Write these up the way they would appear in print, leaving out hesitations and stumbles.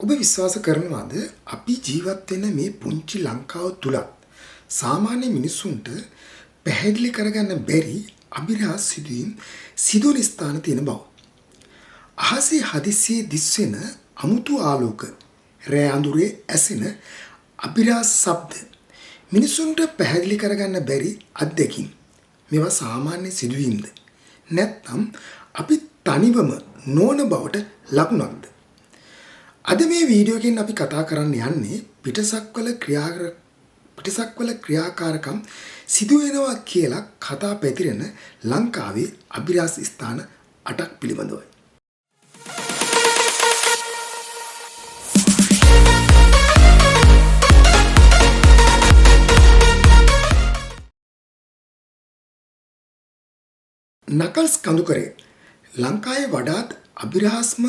ඔබ විශ්වාස කරනවාද අපි ජීවත් වෙන මේ පුංචි ලංකාව තුලත් සාමාන්‍ය මිනිසුන්ට පැහැදිලි කරගන්න බැරි අභිරහස් සිදුවීම් සිදුවන ස්ථාන තියෙන බව. අහසේ හදිස්සියේ දිස්වෙන අමුතු ආලෝක, රෑ අඳුරේ ඇසෙන අභිරහස් ශබ්ද මිනිසුන්ට පැහැදිලි කරගන්න බැරි අත්දැකීම්. මේවා සාමාන්‍ය සිදුවීම්ද? නැත්නම් අපි තනිවම නොවන බවට ලකුණක්ද? අද මේ වීඩියෝ එකෙන් අපි කතා කරන්න යන්නේ පිටසක්වල ක්‍රියාකාරකම් සිදු වෙනවා කියලා කතා පැතිරෙන ලංකාවේ අභිරහස් ස්ථාන 8ක් පිළිබඳවයි. නකල්ස් කඳුකරය ලංකාවේ වඩාත් අභිරහස්ම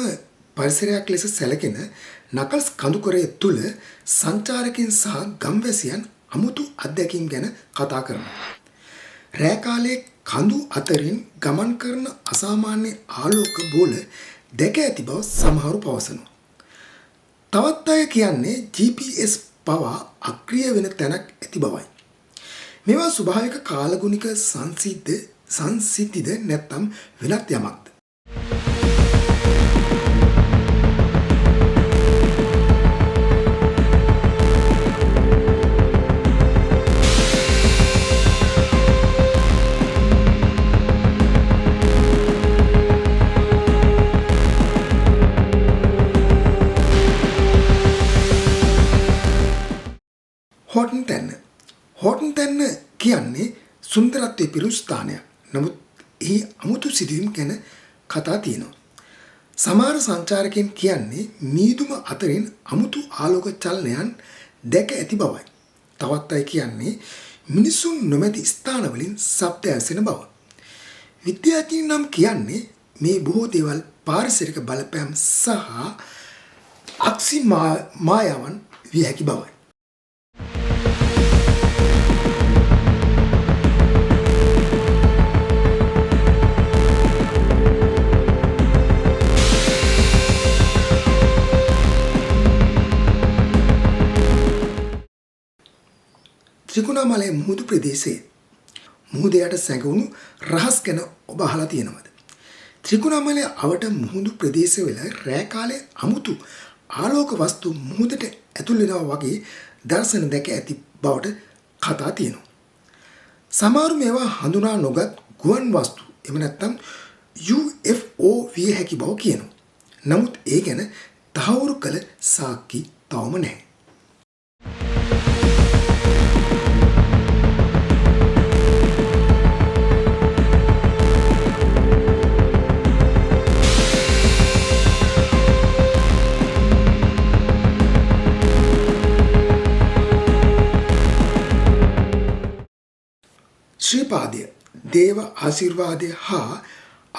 පරිසරයක් ලෙස සැලකෙන නකල්ස් කඳුකරය තුල සංචාරකයන් සහ ගම්වැසියන් අමුතු අත්දැකීම් ගැන කතා කරනවා. රෑ කාලයේ කඳු අතරින් ගමන් කරන අසාමාන්‍ය ආලෝක බෝල දැක ඇති බව සමහරු පවසනවා. තවත් අය කියන්නේ GPS පවා අක්‍රිය වෙන තැනක් ඇති බවයි. මේවා ස්වභාවික කාලගුණික සංසිද්ධිද නැත්නම් වෙනත් යමක්ද? හෝටන් තැන්න කියන්නේ සුන්දරත්වයේ පිරුණු ස්ථානයක්. නමුත් එහි අමුතු සිදුවීම් ගැන කතා තියෙනවා. සමහර සංචාරකයන් කියන්නේ මීදුම අතරින් අමුතු ආලෝක චලනයන් දැක ඇති බවයි. තවත් අය කියන්නේ මිනිසුන් නොමැති ස්ථානවලින් ශබ්ද ඇසෙන බව. විද්‍යාඥයින් නම් කියන්නේ මේ බොහෝ දේවල් පාරිසරික බලපෑම් සහ අක්ෂි මායාවන් විය හැකි බවයි. ත්‍රිකුණාමලයේ මුහුදු ප්‍රදේශයේ මුහුදයට සැඟවුණු රහස් ගැන ඔබ අහලා තියෙනවද? ත්‍රිකුණාමලයේ අවට මුහුදු ප්‍රදේශවල රෑ කාලයේ අමුතු ආලෝක වස්තු මුහුදට ඇතුල් වෙනවා වගේ දර්ශන දැක ඇති බවට කතා තියෙනවා. සමහරු මේවා හඳුනා නොගත් ගුවන් වස්තු එහෙම නැත්නම් UFO විය හැකි බව කියනවා. නමුත් ඒ ගැන තහවුරු කළ සාක්ෂි තවම නැහැ. ශ්‍රීපාදය දේව ආශිර්වාදය හා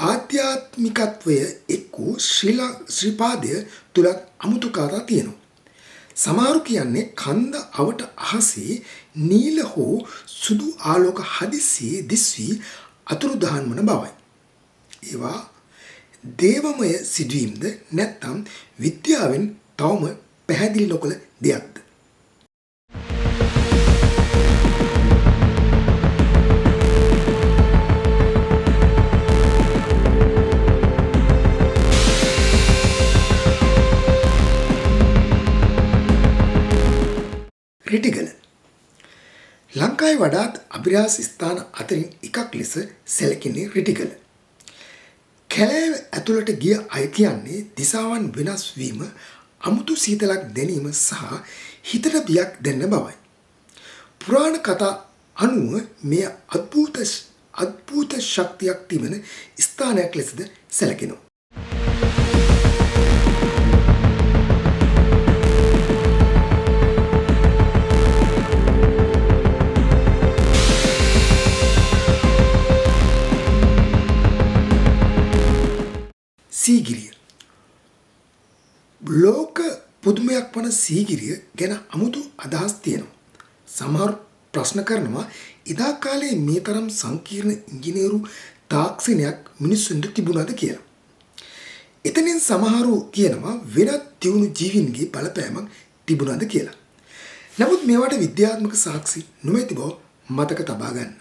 ආධ්‍යාත්මිකත්වය එක් වූ ශ්‍රීපාදය තුලත් අමුතු කතා තියෙනවා. සමහරු කියන්නේ කන්ද අවට අහසේ නිල හෝ සුදු ආලෝක හදිස්සියේ දිස්වි අතුරුදහන් වන බවයි. ඒවා දේවමය සිදුවීම්ද නැත්නම් විද්‍යාවෙන් තවම පැහැදිලි නොකළ දෙයක්ද? රිටිගල ලංකාවේ වඩාත් අභිරහස් ස්ථාන අතරින් එකක් ලෙස සැලකෙන්නේ රිටිගල. කැලෑව ඇතුළට ගිය අය කියන්නේ දිසාවන් වෙනස් වීම, අමුතු සීතලක් දැනීම සහ හිතට බියක් දැනෙන බවයි. පුරාණ කතා අනුව මෙය අద్භූත ශක්තියක් තිබෙන ස්ථානයක් ලෙසද සැලකෙනවා. සීගිරිය ලෝක පුදුමයක් වන සීගිරිය ගැන අමුතු අදහස් තියෙනවා. සමහර ප්‍රශ්න කරනවා එදා කාලේ මේ තරම් සංකීර්ණ ඉංජිනේරු තාක්ෂණයක් මිනිස්සුන්ට තිබුණාද කියලා. එතනින් සමහරු කියනවා වෙනත් දියුණු ජීවීන්ගේ බලපෑමක් තිබුණාද කියලා. නමුත් මේවට විද්‍යාත්මක සාක්ෂි නොමැති බව මතක තබා ගන්න.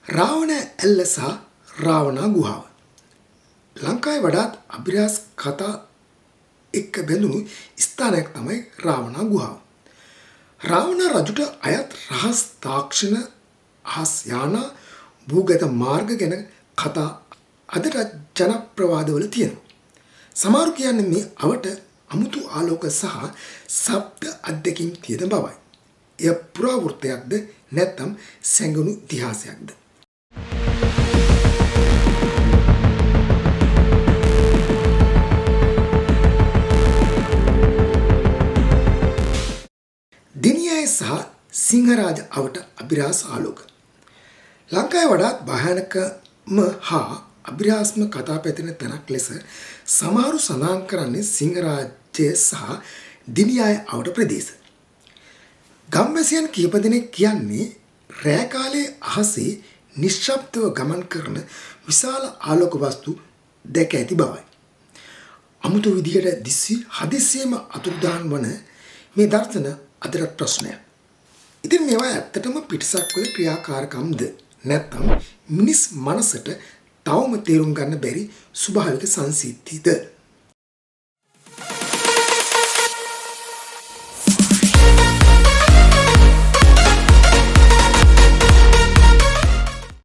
රාවණ ඇල්ල සහ රාවණා ගුහාව. ලංකාවේ වඩාත් අභිරහස් කතා එක්ක බැඳුණු ස්ථානයක් තමයි රාවණා ගුහාව. රාවණ රජුට අයත් රහස් තාක්ෂණ අහස් යානා භූගත මාර්ග ගැන කතා අදට ජනප්‍රවාදවල තියෙනවා. සමහරු කියන්නේ මේ අවට අමුතු ආලෝක සහ ශබ්ද අත්දැකීම් තියෙන බවයි. එය පුරාවෘත්තයක්ද නැත්නම් සැඟුණු ඉතිහාසයක්ද? දිනියයි සහ සිංහරාජ අවට අභිරහස් ආලෝක. ලංකාවේ වඩාත් භයානකම හා අභිරහස්ම කතා පැතිරෙන තැනක් ලෙස සමහරු සඳහන් කරන්නේ සිංහරාජය සහ දිනියයි අවට ප්‍රදේශ. ගම්වැසියන් කීප දෙනෙක් කියන්නේ රෑ කාලයේ අහසේ නිශ්ශබ්දව ගමන් කරන විශාල ආලෝක වස්තු දැක ඇති බවයි. අමුතු විදිහට දිස්සි හදිස්සියම අතුරුදහන් වන මේ දර්ශන අදට ප්‍රශ්නයක්. ඉතින් මේවා ඇත්තටම පිටසක්වල ක්‍රියාකාරකම්ද නැත්නම් මිනිස් මනසට තවම තේරුම් ගන්න බැරි ස්වභාවික සංසිද්ධිද?